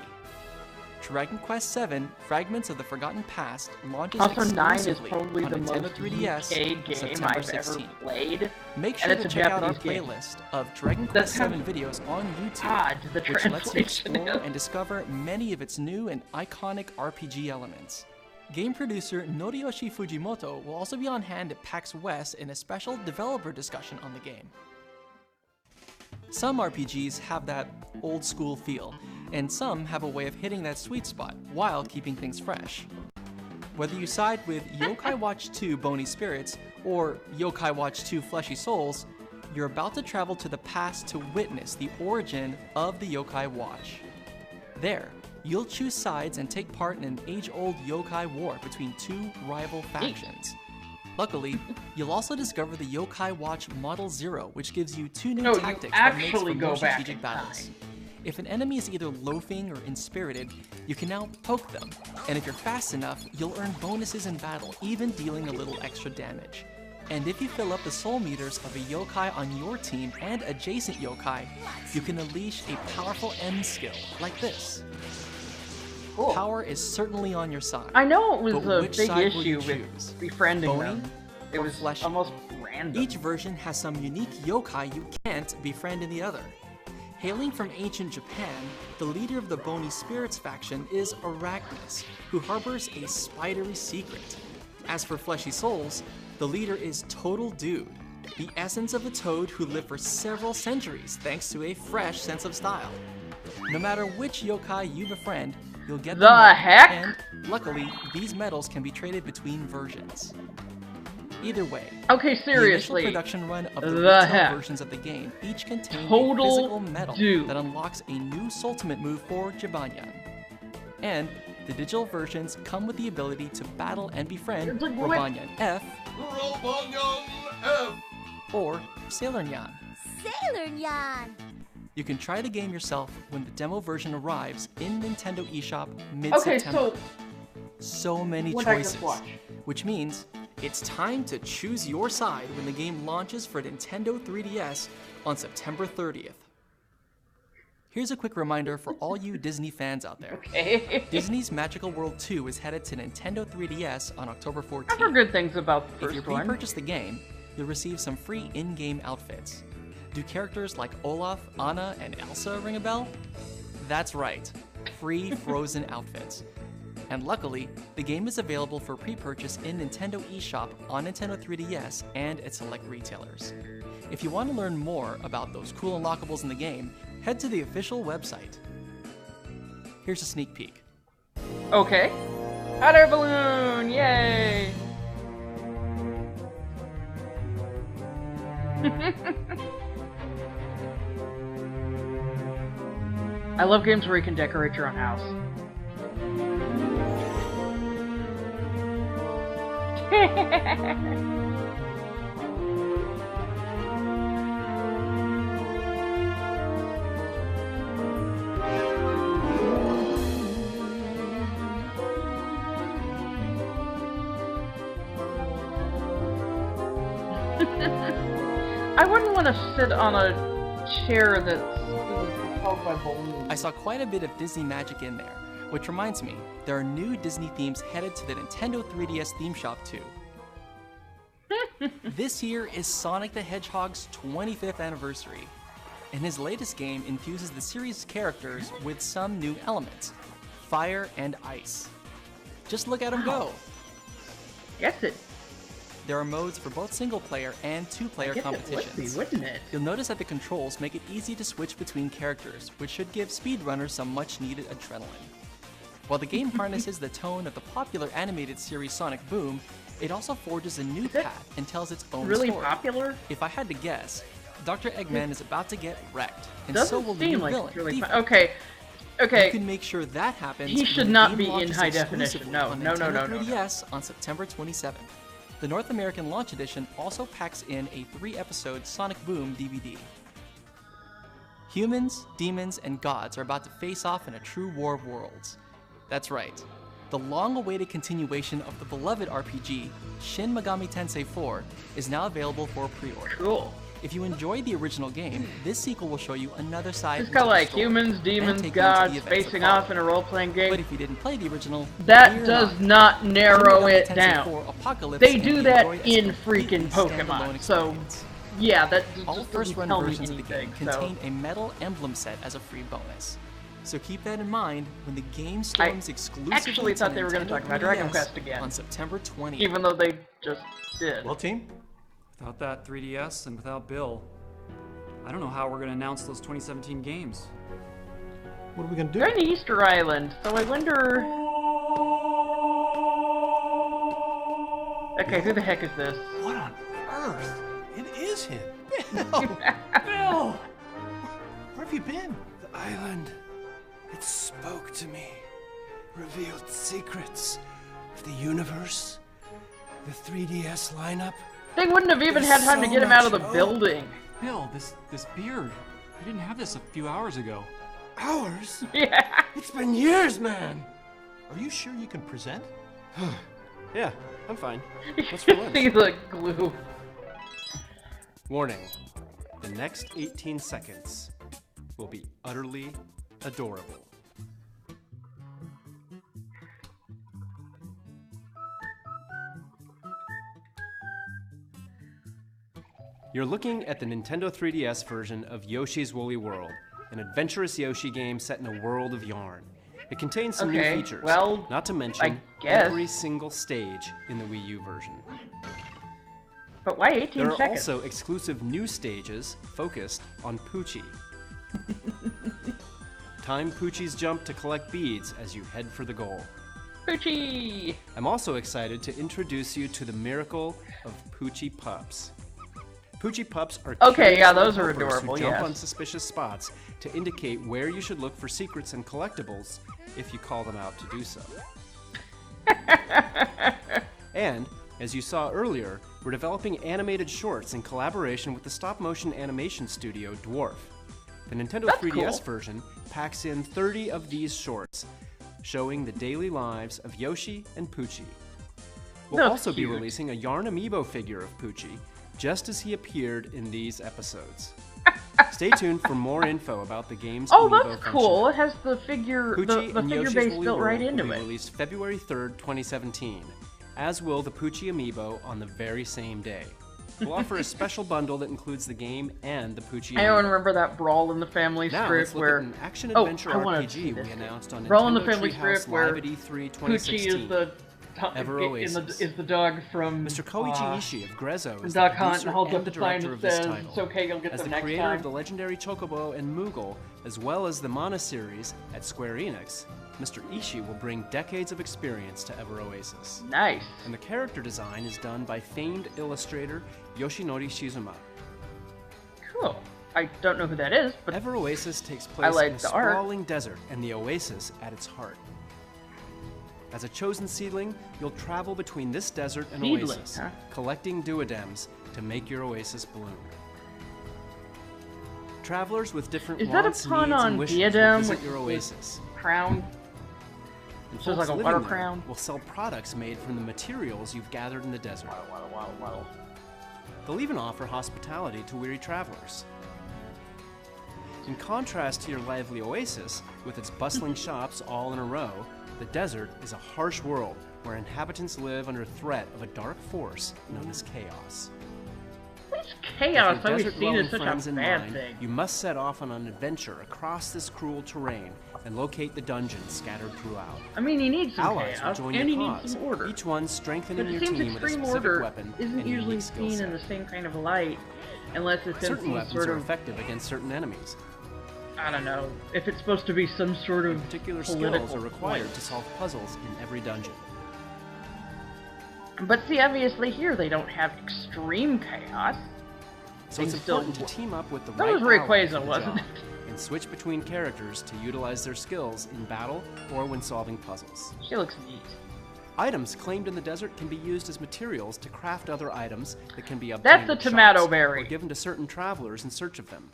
Speaker 6: Dragon Quest VII: Fragments of the Forgotten Past launches
Speaker 1: Also, 9 is
Speaker 6: exclusively
Speaker 1: probably
Speaker 6: on
Speaker 1: the
Speaker 6: Nintendo
Speaker 1: most
Speaker 6: 3DS
Speaker 1: UK game
Speaker 6: September
Speaker 1: I've
Speaker 6: 16th.
Speaker 1: ever played.
Speaker 6: Make sure
Speaker 1: And
Speaker 6: to
Speaker 1: it's a
Speaker 6: check out our
Speaker 1: Japanese game.
Speaker 6: playlist of Dragon
Speaker 1: That's
Speaker 6: Quest
Speaker 1: how
Speaker 6: VII videos on YouTube,
Speaker 1: odd the
Speaker 6: which lets you
Speaker 1: translation
Speaker 6: explore
Speaker 1: is.
Speaker 6: and discover many of its new and iconic RPG elements. Game producer Noriyoshi Fujimoto will also be on hand at PAX West in a special developer discussion on the game. Some RPGs have that old school feel, and some have a way of hitting that sweet spot while keeping things fresh. Whether you side with Yokai Watch 2 Bony Spirits or Yokai Watch 2 Fleshy Souls, you're about to travel to the past to witness the origin of the Yokai Watch. There, you'll choose sides and take part in an age-old yokai war between two rival factions. Luckily, you'll also discover the Yokai Watch Model 0, which gives you two new
Speaker 1: No, you
Speaker 6: tactics that makes for
Speaker 1: actually go
Speaker 6: more
Speaker 1: back
Speaker 6: strategic
Speaker 1: in
Speaker 6: battles.
Speaker 1: time.
Speaker 6: If an enemy is either loafing or inspirited, you can now poke them, and if you're fast enough, you'll earn bonuses in battle, even dealing a little extra damage. And if you fill up the soul meters of a yokai on your team and adjacent yokai, you can unleash a powerful M skill, like this.
Speaker 1: Cool.
Speaker 6: Power is certainly on your side.
Speaker 1: I know it was
Speaker 6: But
Speaker 1: a
Speaker 6: which
Speaker 1: big
Speaker 6: side will you
Speaker 1: issue
Speaker 6: choose?
Speaker 1: with befriending
Speaker 6: Bony
Speaker 1: them. It
Speaker 6: or
Speaker 1: was
Speaker 6: fleshy?
Speaker 1: almost random.
Speaker 6: Each version has some unique yokai you can't befriend in the other. Hailing from ancient Japan, the leader of the Bony Spirits faction is Arachnus, who harbors a spidery secret. As for Fleshy Souls, the leader is Total Dude, the essence of a toad who lived for several centuries thanks to a fresh sense of style. No matter which yokai you befriend, you'll get
Speaker 1: The
Speaker 6: medal,
Speaker 1: heck?
Speaker 6: and luckily, these medals can be traded between versions. Either way,
Speaker 1: Okay,
Speaker 6: the
Speaker 1: seriously.
Speaker 6: initial production run of the
Speaker 1: The
Speaker 6: retail
Speaker 1: heck?
Speaker 6: versions of the game each contain
Speaker 1: Total
Speaker 6: a physical medal
Speaker 1: dude.
Speaker 6: that unlocks a new ultimate move for Jibanyan. And the digital versions come with the ability to battle and befriend
Speaker 1: It's like what?
Speaker 6: Robanyan F or Sailor Nyan.
Speaker 7: Sailor Nyan!
Speaker 6: You can try the game yourself when the demo version arrives in Nintendo eShop
Speaker 1: Okay,
Speaker 6: mid-September.
Speaker 1: so
Speaker 6: So many
Speaker 1: what did I
Speaker 6: choices,
Speaker 1: just watch?
Speaker 6: which means it's time to choose your side when the game launches for Nintendo 3DS on September 30th. Here's a quick reminder for all you Disney fans out there.
Speaker 1: Okay.
Speaker 6: Disney's Magical World 2 is headed to Nintendo 3DS on October
Speaker 1: I've heard
Speaker 6: 14th.
Speaker 1: good things about the
Speaker 6: If you
Speaker 1: first one.
Speaker 6: pre-purchase the game, you'll receive some free in-game outfits. Do characters like Olaf, Anna, and Elsa ring a bell? That's right, free Frozen outfits. And luckily, the game is available for pre-purchase in Nintendo eShop on Nintendo 3DS and at select retailers. If you want to learn more about those cool unlockables in the game, head to the official website. Here's a sneak peek.
Speaker 1: Okay. Hot air balloon! Yay! I love games where you can decorate your own house. I wouldn't want to sit on a chair that's propelled by balloons.
Speaker 6: I saw quite a bit of Disney magic in there, which reminds me, there are new Disney themes headed to the Nintendo 3DS theme shop too. This year is Sonic the Hedgehog's 25th anniversary, and his latest game infuses the series' characters with some new elements, fire and ice. Just look at him go!
Speaker 1: Guess it.
Speaker 6: There are modes for both single-player and two-player competitions.
Speaker 1: Wouldn't it?
Speaker 6: You'll notice that the controls make it easy to switch between characters, which should give speedrunners some much-needed adrenaline. While the game harnesses the tone of the popular animated series Sonic Boom, it also forges a new path and tells its own
Speaker 1: really
Speaker 6: story.
Speaker 1: Popular?
Speaker 6: If I had to guess, Dr. Eggman is about to get wrecked, and
Speaker 1: Doesn't
Speaker 6: so will the
Speaker 1: seem
Speaker 6: new
Speaker 1: like
Speaker 6: villain.
Speaker 1: it's really
Speaker 6: Thief.
Speaker 1: Okay. Okay.
Speaker 6: You can make sure that happens.
Speaker 1: He should
Speaker 6: when the
Speaker 1: not
Speaker 6: game
Speaker 1: be in
Speaker 6: launches
Speaker 1: high definition.
Speaker 6: exclusively
Speaker 1: No,
Speaker 6: on
Speaker 1: no, no,
Speaker 6: Nintendo
Speaker 1: no, no, no.
Speaker 6: 3DS on September 27th. The North American launch edition also packs in a 3-episode Sonic Boom DVD. Humans, demons, and gods are about to face off in a true war of worlds. That's right. The long-awaited continuation of the beloved RPG, Shin Megami Tensei 4, is now available for pre-order.
Speaker 1: Cool.
Speaker 6: If you enjoyed the original game, this sequel will show you another side
Speaker 1: It's
Speaker 6: of
Speaker 1: got
Speaker 6: the
Speaker 1: like
Speaker 6: story
Speaker 1: humans,
Speaker 6: and
Speaker 1: demons,
Speaker 6: take you into
Speaker 1: gods
Speaker 6: the events
Speaker 1: facing
Speaker 6: that
Speaker 1: off
Speaker 6: follow.
Speaker 1: in a role-playing game.
Speaker 6: But if you didn't play the original,
Speaker 1: That
Speaker 6: fear
Speaker 1: does
Speaker 6: not.
Speaker 1: not narrow
Speaker 6: Shin Megami
Speaker 1: it
Speaker 6: Tensei
Speaker 1: down.
Speaker 6: 4 Apocalypse
Speaker 1: They
Speaker 6: can
Speaker 1: do
Speaker 6: be
Speaker 1: that
Speaker 6: enjoyed as
Speaker 1: in
Speaker 6: completely
Speaker 1: freaking
Speaker 6: standalone
Speaker 1: Pokemon. So
Speaker 6: experience.
Speaker 1: yeah, that
Speaker 6: All
Speaker 1: just
Speaker 6: first-run
Speaker 1: doesn't tell me
Speaker 6: versions of the game
Speaker 1: anything. So
Speaker 6: contain a metal emblem set as a free bonus. So keep that in mind when the game storms exclusively
Speaker 1: actually thought they were
Speaker 6: going
Speaker 1: gonna
Speaker 6: to
Speaker 1: talk about Dragon Quest again.
Speaker 6: on September 20th.
Speaker 1: even though they just did.
Speaker 2: Well, team,
Speaker 3: Without that 3DS and without Bill, I don't know how we're going to announce those 2017 games.
Speaker 2: what are we going to do?
Speaker 1: They're in the Easter Island, so I wonder. Okay, who the heck is this?
Speaker 2: What on earth? It is him.
Speaker 3: Bill!
Speaker 2: Where have you been?
Speaker 5: The island. It spoke to me. Revealed secrets of the universe. The 3DS lineup.
Speaker 1: They wouldn't have even
Speaker 5: There's
Speaker 1: had time to
Speaker 5: so
Speaker 1: get him out of the
Speaker 5: much
Speaker 1: building.
Speaker 3: Bill, this beard. You didn't have this a few hours ago.
Speaker 5: Hours?
Speaker 1: Yeah.
Speaker 5: It's been years, man.
Speaker 2: Are you sure you can present?
Speaker 5: Yeah, I'm fine. What's for lunch?
Speaker 1: See the glue.
Speaker 5: Warning. The next 18 seconds will be utterly adorable. You're looking at the Nintendo 3DS version of Yoshi's Woolly World, an adventurous Yoshi game set in a world of yarn. It contains some
Speaker 1: Okay,
Speaker 5: new features,
Speaker 1: well,
Speaker 5: not to mention
Speaker 1: I guess.
Speaker 5: every single stage in the Wii U version.
Speaker 1: But why 18
Speaker 5: There are
Speaker 1: seconds?
Speaker 5: also exclusive new stages focused on Poochie. Time Poochie's jump to collect beads as you head for the goal.
Speaker 1: Poochie!
Speaker 5: I'm also excited to introduce you to the miracle of Poochie Pups. Poochie Pups are
Speaker 1: Okay, yeah,
Speaker 5: curious
Speaker 1: those are
Speaker 5: little helpers
Speaker 1: adorable,
Speaker 5: who jump
Speaker 1: yes.
Speaker 5: on suspicious spots to indicate where you should look for secrets and collectibles if you call them out to do so. And, as you saw earlier, we're developing animated shorts in collaboration with the stop-motion animation studio Dwarf. The Nintendo
Speaker 1: That's
Speaker 5: 3DS
Speaker 1: cool.
Speaker 5: version packs in 30 of these shorts, showing the daily lives of Yoshi and Poochie. We'll
Speaker 1: That's
Speaker 5: also be
Speaker 1: cute.
Speaker 5: releasing a yarn amiibo figure of Poochie, just as he appeared in these episodes. Stay tuned for more info about the game's
Speaker 1: Oh,
Speaker 5: amiibo
Speaker 1: that's
Speaker 5: function.
Speaker 1: cool. It has the figure,
Speaker 5: Poochie
Speaker 1: the
Speaker 5: and
Speaker 1: figure
Speaker 5: Yoshi's
Speaker 1: base
Speaker 5: Woolly
Speaker 1: built right
Speaker 5: World
Speaker 1: into
Speaker 5: will be
Speaker 1: it.
Speaker 5: released February 3rd, 2017, as will the Poochie amiibo on the very same day. We'll offer a special bundle that includes the game and the Poochie
Speaker 1: I don't
Speaker 5: amiibo.
Speaker 1: remember that Brawl in the Family
Speaker 5: Now
Speaker 1: script
Speaker 5: let's look
Speaker 1: where
Speaker 5: at an action-adventure
Speaker 1: I wanna see
Speaker 5: RPG
Speaker 1: this
Speaker 5: we announced on
Speaker 1: Brawl in the
Speaker 5: Nintendo
Speaker 1: Family
Speaker 5: Treehouse
Speaker 1: script where
Speaker 5: Live at E3 2016.
Speaker 1: Poochie is the
Speaker 5: Ever Oasis.
Speaker 1: is the dog from
Speaker 5: Mr. Koichi Ishii of Grezzo is the
Speaker 1: Duck Hunt
Speaker 5: producer
Speaker 1: and holds
Speaker 5: and
Speaker 1: up
Speaker 5: the
Speaker 1: the sign
Speaker 5: director
Speaker 1: that
Speaker 5: of this
Speaker 1: says
Speaker 5: title.
Speaker 1: it's okay, you'll get
Speaker 5: As
Speaker 1: them
Speaker 5: the
Speaker 1: next
Speaker 5: creator
Speaker 1: time.
Speaker 5: of the legendary Chocobo and Moogle, as well as the Mana series at Square Enix, Mr. Ishii will bring decades of experience to Ever Oasis.
Speaker 1: Nice.
Speaker 5: And the character design is done by famed illustrator Yoshinori Shizuma.
Speaker 1: Cool. I don't know who that is, but
Speaker 5: Ever Oasis takes place
Speaker 1: like
Speaker 5: in a
Speaker 1: the art.
Speaker 5: sprawling desert and the oasis at its heart. As a chosen seedling, you'll travel between this desert and
Speaker 1: Seedling,
Speaker 5: Oasis,
Speaker 1: huh?
Speaker 5: collecting duodems to make your Oasis bloom. Travelers with different
Speaker 1: Is that
Speaker 5: wants,
Speaker 1: a pun
Speaker 5: needs,
Speaker 1: on
Speaker 5: and wishes
Speaker 1: diadem
Speaker 5: will visit
Speaker 1: with
Speaker 5: your Oasis.
Speaker 1: crown?
Speaker 5: And
Speaker 1: So it's
Speaker 5: folks
Speaker 1: like a
Speaker 5: living
Speaker 1: water
Speaker 5: there
Speaker 1: crown?
Speaker 5: will sell products made from the materials you've gathered in the desert.
Speaker 1: Waddle.
Speaker 5: They'll even offer hospitality to weary travelers. In contrast to your lively Oasis, with its bustling shops all in a row, the desert is a harsh world where inhabitants live under threat of a dark force known as chaos.
Speaker 1: What's chaos?
Speaker 5: With
Speaker 1: I
Speaker 5: your
Speaker 1: always seen
Speaker 5: desert-dwelling
Speaker 1: as such
Speaker 5: friends
Speaker 1: a
Speaker 5: in
Speaker 1: bad
Speaker 5: mind,
Speaker 1: thing.
Speaker 5: you must set off on an adventure across this cruel terrain and locate the dungeons scattered throughout.
Speaker 1: I mean, he needs some
Speaker 5: Allies will
Speaker 1: chaos,
Speaker 5: join
Speaker 1: and he
Speaker 5: your
Speaker 1: needs
Speaker 5: cause,
Speaker 1: some order.
Speaker 5: each one strengthening
Speaker 1: But it
Speaker 5: your
Speaker 1: seems
Speaker 5: team with a
Speaker 1: extreme
Speaker 5: specific
Speaker 1: order
Speaker 5: weapon
Speaker 1: isn't
Speaker 5: and
Speaker 1: usually
Speaker 5: unique skill
Speaker 1: seen
Speaker 5: set.
Speaker 1: in the same kind of light, unless it's in
Speaker 5: Certain
Speaker 1: some
Speaker 5: weapons
Speaker 1: sort
Speaker 5: are
Speaker 1: of,
Speaker 5: effective against certain enemies.
Speaker 1: I don't know, if it's supposed to be some sort of
Speaker 5: Particular
Speaker 1: political
Speaker 5: skills are required
Speaker 1: point.
Speaker 5: to solve puzzles in every dungeon.
Speaker 1: But see, obviously here they don't have extreme chaos.
Speaker 5: So it's
Speaker 1: And still-
Speaker 5: important to team up with the
Speaker 1: That
Speaker 5: right
Speaker 1: was
Speaker 5: ally
Speaker 1: Rayquaza,
Speaker 5: for the
Speaker 1: wasn't
Speaker 5: job,
Speaker 1: it?
Speaker 5: and switch between characters to utilize their skills in battle or when solving puzzles.
Speaker 1: She looks neat.
Speaker 5: Items claimed in the desert can be used as materials to craft other items that can be
Speaker 1: That's
Speaker 5: obtained
Speaker 1: the
Speaker 5: at
Speaker 1: tomato
Speaker 5: shops
Speaker 1: berry.
Speaker 5: or given to certain travelers in search of them.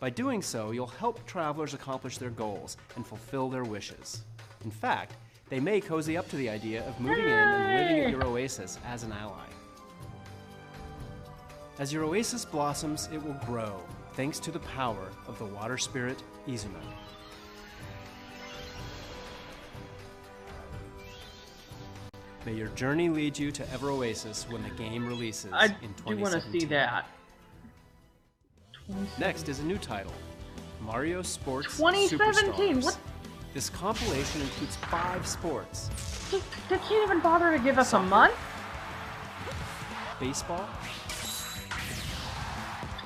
Speaker 5: By doing so, you'll help travelers accomplish their goals and fulfill their wishes. In fact, they may cozy up to the idea of moving in and living at your Oasis as an ally. As your Oasis blossoms, it will grow, thanks to the power of the water spirit, Izuna. May your journey lead you to Ever Oasis when the game releases
Speaker 1: I
Speaker 5: in
Speaker 1: do want to
Speaker 5: 2017.
Speaker 1: see that.
Speaker 5: Next is a new title, Mario Sports
Speaker 1: 2017,
Speaker 5: Superstars.
Speaker 1: what?
Speaker 5: This compilation includes 5 sports:
Speaker 1: Did she even bother to give us a
Speaker 5: Soccer.
Speaker 1: month?
Speaker 5: baseball,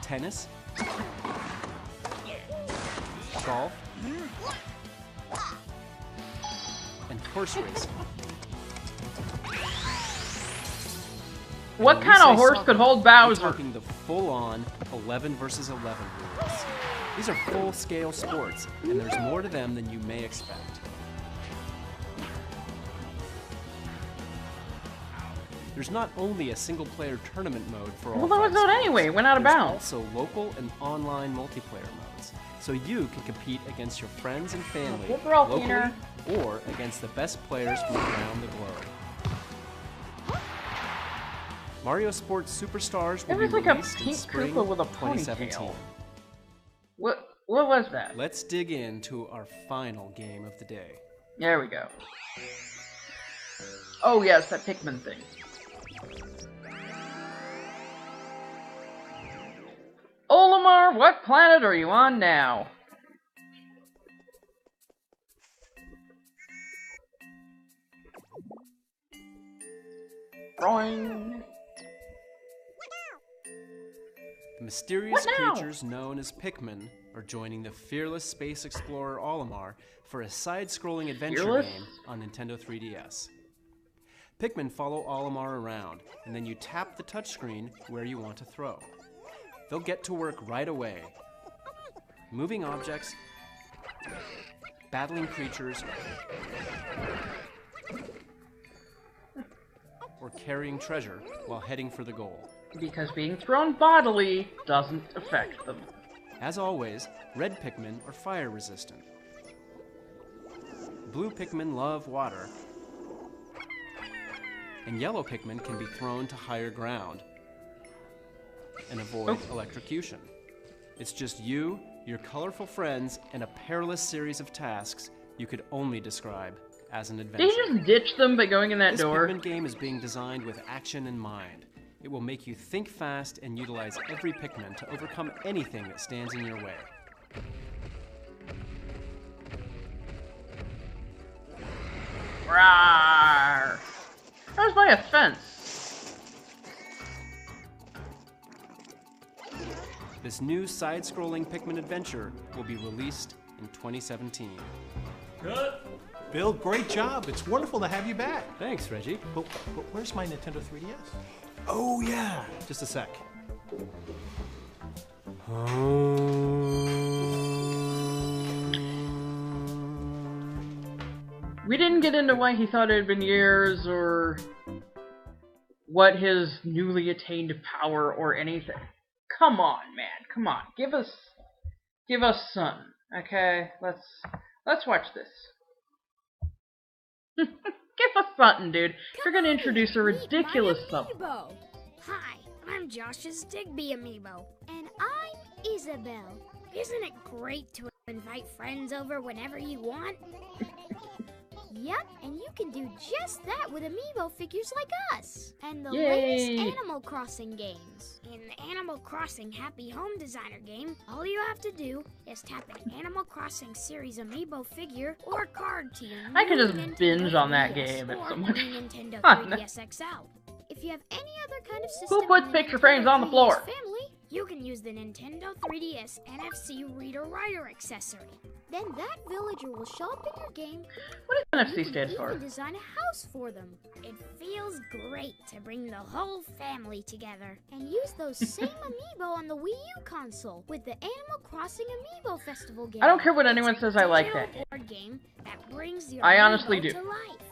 Speaker 5: tennis, golf, and horse racing.
Speaker 1: What
Speaker 5: When we
Speaker 1: kind of
Speaker 5: say
Speaker 1: horse
Speaker 5: soccer,
Speaker 1: could hold
Speaker 5: we're
Speaker 1: Bowser?
Speaker 5: talking the full-on 11 versus 11 rules. These are full-scale sports, and there's more to them than you may expect. There's not only a single-player tournament mode for all
Speaker 1: Well, that was
Speaker 5: 5
Speaker 1: out
Speaker 5: sports,
Speaker 1: anyway. It went out of
Speaker 5: there's
Speaker 1: bounds.
Speaker 5: also local and online multiplayer modes, so you can compete against your friends and family
Speaker 1: Overall,
Speaker 5: locally
Speaker 1: Peter.
Speaker 5: or against the best players from around the globe. Mario Sports Superstars will
Speaker 1: It was
Speaker 5: be
Speaker 1: like a
Speaker 5: released in
Speaker 1: pink
Speaker 5: spring
Speaker 1: Koopa with a
Speaker 5: 2017.
Speaker 1: ponytail. What was that?
Speaker 5: Let's dig into our final game of the day.
Speaker 1: There we go. Oh yes, that Pikmin thing. Olimar, what planet are you on now? Boing.
Speaker 5: The mysterious
Speaker 1: What now?
Speaker 5: creatures known as Pikmin are joining the fearless space explorer Olimar for a side-scrolling adventure
Speaker 1: Fearless?
Speaker 5: game on Nintendo 3DS. Pikmin follow Olimar around, and then you tap the touchscreen where you want to throw. They'll get to work right away, moving objects, battling creatures, or carrying treasure while heading for the goal.
Speaker 1: Because being thrown bodily doesn't affect them.
Speaker 5: As always, red Pikmin are fire resistant. Blue Pikmin love water, and yellow Pikmin can be thrown to higher ground and avoid electrocution. It's just you, your colorful friends, and a perilous series of tasks you could only describe as an adventure.
Speaker 1: Did he just ditch them by going in that
Speaker 5: This
Speaker 1: door?
Speaker 5: Pikmin game is being designed with action in mind. It will make you think fast and utilize every Pikmin to overcome anything that stands in your way.
Speaker 1: Rawr! I was by a fence.
Speaker 5: This new side-scrolling Pikmin adventure will be released in 2017.
Speaker 2: Good. Bill, great job. It's wonderful to have you back.
Speaker 5: Thanks, Reggie.
Speaker 2: But where's my Nintendo 3DS?
Speaker 5: Oh, yeah. Just a sec.
Speaker 1: We didn't get into why he thought it had been years, or what his newly attained power, or anything. Come on, man. Come on. Give us something. Okay? Let's watch this. Give us something, dude. You're gonna introduce a ridiculous something.
Speaker 8: Hi, I'm Josh's Digby Amiibo.
Speaker 7: And I'm Isabel.
Speaker 8: Isn't it great to invite friends over whenever you want?
Speaker 7: Yep, and you can do just that with Amiibo figures like us. And the
Speaker 1: Yay.
Speaker 7: latest Animal Crossing games.
Speaker 8: In the Animal Crossing Happy Home Designer game, all you have to do is tap an Animal Crossing series Amiibo figure or card to your
Speaker 1: I could just
Speaker 8: Nintendo
Speaker 1: binge on that
Speaker 8: 3DS
Speaker 1: game. It's
Speaker 8: or
Speaker 1: so much
Speaker 8: Nintendo
Speaker 1: fun.
Speaker 8: 3DS XL.
Speaker 7: If you have any other kind of system
Speaker 1: Who puts
Speaker 7: in the
Speaker 1: picture frames
Speaker 7: Nintendo
Speaker 1: on the
Speaker 7: 3DS
Speaker 1: floor?
Speaker 7: family,
Speaker 8: You can use the Nintendo 3DS NFC Reader-Writer accessory.
Speaker 7: then that villager will show up in your game.
Speaker 1: What does
Speaker 7: You
Speaker 1: NFC
Speaker 7: can
Speaker 1: stand
Speaker 7: even
Speaker 1: for?
Speaker 7: design a house for them.
Speaker 8: It feels great to bring the whole family together.
Speaker 7: And use those same Amiibo on the Wii U console with the Animal Crossing Amiibo Festival game.
Speaker 1: I don't care what anyone says, I like that game.
Speaker 8: Board game that brings your
Speaker 1: I honestly
Speaker 8: Amiibo
Speaker 1: do.
Speaker 8: to life.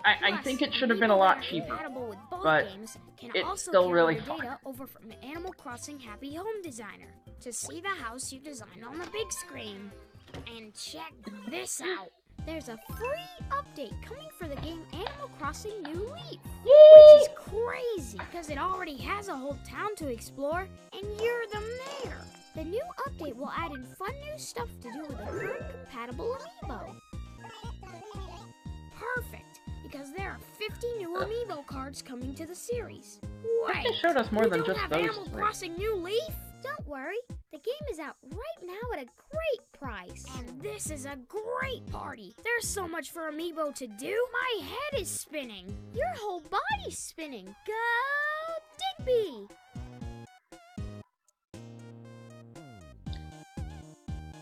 Speaker 1: I
Speaker 8: Plus,
Speaker 1: think it should have been a lot
Speaker 8: Amiibo that are
Speaker 1: cheaper.
Speaker 8: compatible with both
Speaker 1: but
Speaker 8: games can
Speaker 1: it's
Speaker 8: also
Speaker 1: still
Speaker 8: carry
Speaker 1: really
Speaker 8: your
Speaker 1: fun.
Speaker 8: data over from the Animal Crossing Happy Home Designer to see the house you designed on the big screen. And check this out.
Speaker 7: There's a free update coming for the game Animal Crossing New Leaf.
Speaker 8: Which is crazy, because it already has a whole town to explore, and you're the mayor.
Speaker 7: The new update will add in fun new stuff to do with a current compatible Amiibo.
Speaker 8: Perfect, because there are 50 new Amiibo cards coming to the series.
Speaker 1: They
Speaker 8: Wait,
Speaker 1: showed us more
Speaker 8: you
Speaker 1: than
Speaker 8: don't
Speaker 1: just
Speaker 8: have
Speaker 1: those
Speaker 8: Animal
Speaker 1: three.
Speaker 8: Crossing New Leaf?
Speaker 7: Don't worry, the game is out right now at a great price.
Speaker 8: And this is a great party. There's so much for Amiibo to do. My head is spinning.
Speaker 7: Your whole body's spinning. Go Digby!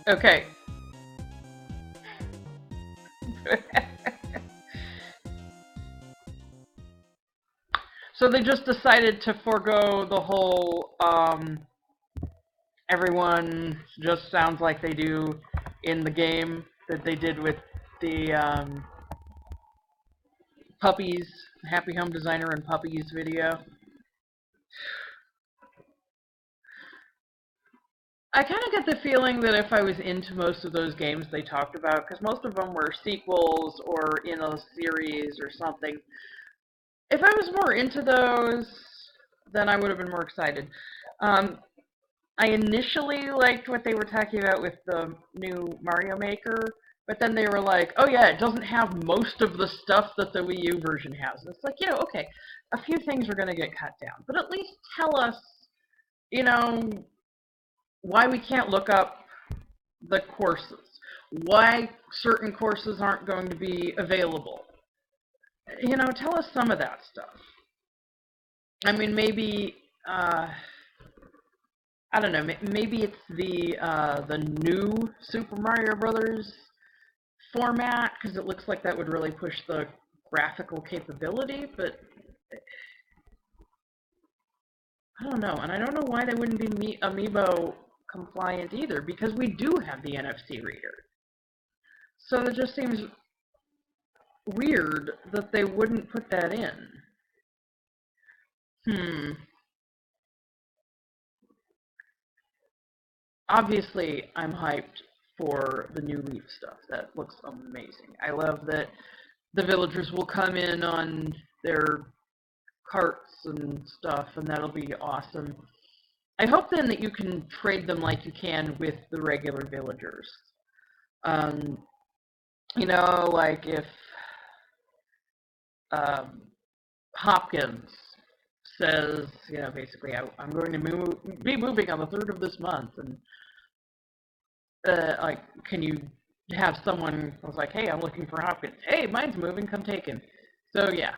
Speaker 1: Okay. So they just decided to forego the whole, everyone just sounds like they do in the game that they did with the, Puppies, Happy Home Designer and Puppies video. I kind of get the feeling that if I was into most of those games they talked about, because most of them were sequels or in a series or something, if I was more into those, then I would have been more excited. I initially liked what they were talking about with the new Mario Maker, but then they were like, oh yeah, it doesn't have most of the stuff that the Wii U version has. And it's like, okay, a few things are going to get cut down, but at least tell us, why we can't look up the courses, why certain courses aren't going to be available. Tell us some of that stuff. I mean, maybe, I don't know, maybe it's the new Super Mario Brothers format, because it looks like that would really push the graphical capability, but I don't know, and I don't know why they wouldn't be Amiibo compliant either, because we do have the NFC reader. So it just seems weird that they wouldn't put that in. Obviously, I'm hyped for the new Leaf stuff. That looks amazing. I love that the villagers will come in on their carts and stuff, and that'll be awesome. I hope then that you can trade them like you can with the regular villagers. Like if Hopkins says, basically, I'm going to be moving on the 3rd of this month, and can you have someone who's like, hey, I'm looking for Hopkins. Hey, mine's moving, come take him. So yeah.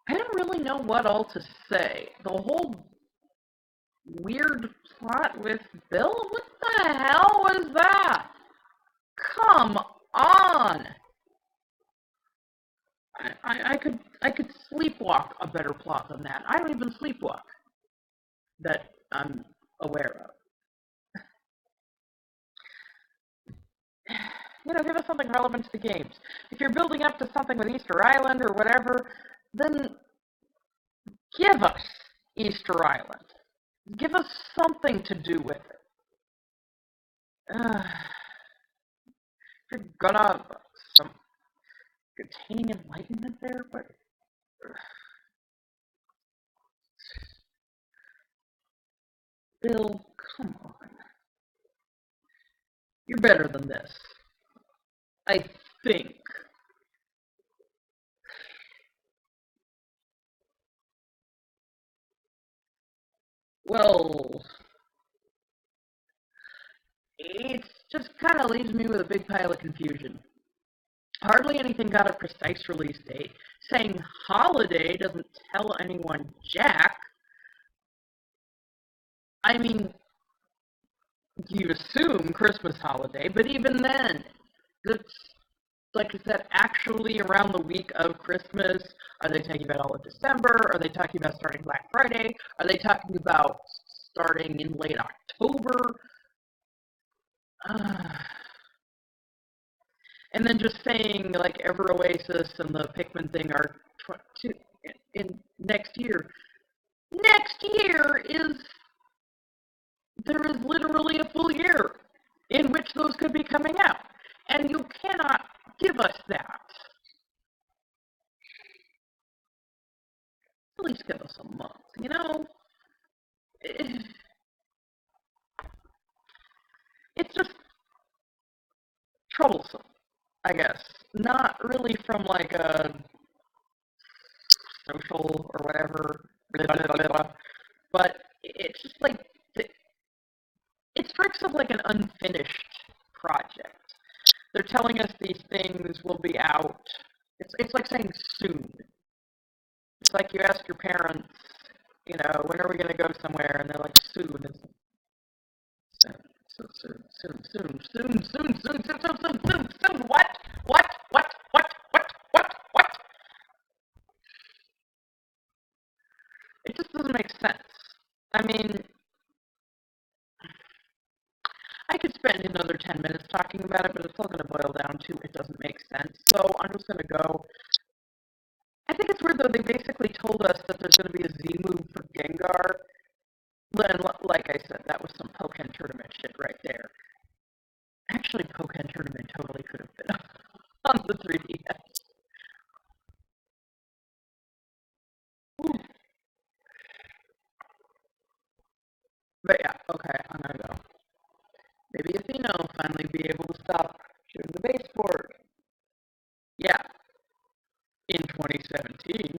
Speaker 1: I don't really know what all to say. The whole weird plot with Bill? What the hell was that? Come on! I could I could sleepwalk a better plot than that. I don't even sleepwalk that I'm aware of. You know, give us something relevant to the games. If you're building up to something with Easter Island or whatever, then give us Easter Island. Give us something to do with it. If you're gonna some containing enlightenment there, but Bill, come on. You're better than this. I think. Well, it just kind of leaves me with a big pile of confusion. Hardly anything got a precise release date. Saying holiday doesn't tell anyone jack. I mean, you assume Christmas holiday, but even then, it's, like I said, actually around the week of Christmas. Are they talking about all of December? Are they talking about starting Black Friday? Are they talking about starting in late October? And then just saying, like, Ever Oasis and the Pikmin thing are in next year. Next year there is literally a full year in which those could be coming out. And you cannot give us that. At least give us a month, you know? It's just troublesome, I guess. Not really from like a social or whatever, but it's just like, it strikes as like an unfinished project. They're telling us these things will be out. It's like saying soon. It's like you ask your parents, you know, when are we going to go somewhere? And they're like, soon. Soon. What? It just doesn't make sense. I mean, I could spend another 10 minutes talking about it, but it's all going to boil down to it doesn't make sense. So I'm just going to go. I think it's weird, though. They basically told us that there's going to be a Z move for Gengar. Then, like I said, that was some Pokken Tournament shit right there. Actually, Pokken Tournament totally could have been on the 3DS. But yeah, okay, I'm going to go. Maybe Athena will finally be able to stop shooting the baseboard. Yeah. In 2017.